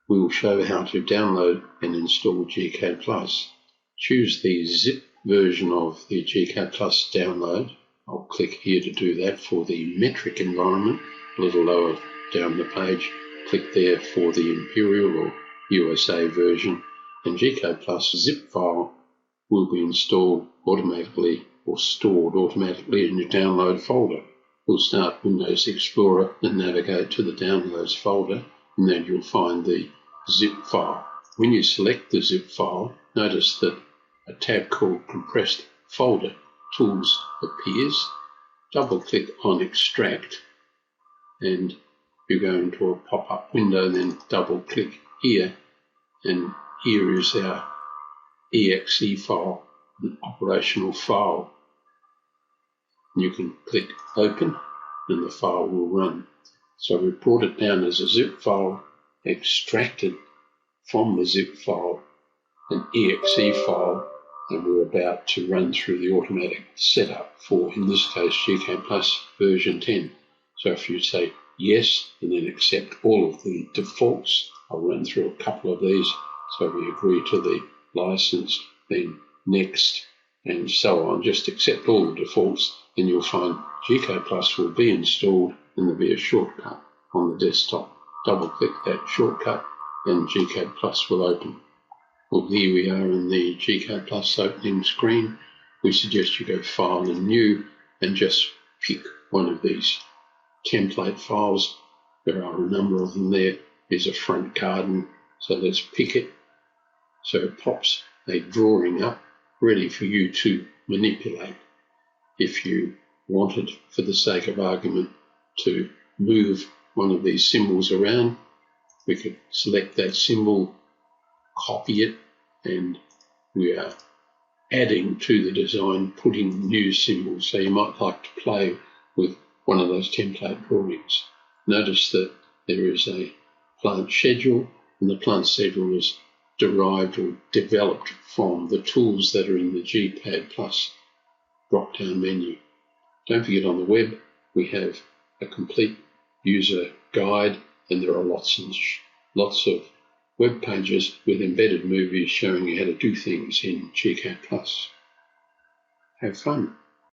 we will show how to download and install gCADPlus. Choose the zip version of the gCADPlus download. I'll click here to do that for the metric environment. A little lower down the page, click there for the Imperial or USA version, and gCADPlus zip file will be installed automatically or stored automatically in your download folder. We'll start Windows Explorer and navigate to the Downloads folder, and then you'll find the zip file. When you select the zip file, notice that a tab called Compressed Folder Tools appears. Double click on Extract and you go into a pop-up window, then double click here, and here is our exe file, an operational file. You can click Open and the file will run. So we brought it down as a zip file, extracted from the zip file an exe file, and we're about to run through the automatic setup for, in this case, gCADPlus version 10. So if you say yes and then accept all of the defaults, I'll run through a couple of these. So we agree to the license, then next, and so on. Just accept all the defaults and you'll find gCADPlus will be installed and there'll be a shortcut on the desktop. Double click that shortcut and gCADPlus will open. Well, here we are in the gCADPlus opening screen. We suggest you go File and New and just pick one of these template files. There are a number of them there. There's a front garden, so let's pick it. So it pops a drawing up ready for you to manipulate. If you wanted, for the sake of argument, to move one of these symbols around, we could select that symbol, copy it, and we are adding to the design, putting new symbols. So you might like to play with one of those template drawings. Notice that there is a plant schedule, and the plant schedule is derived or developed from the tools that are in the gCADPlus drop-down menu. Don't forget, on the web we have a complete user guide, and there are lots of web pages with embedded movies showing you how to do things in gCADPlus. Have fun.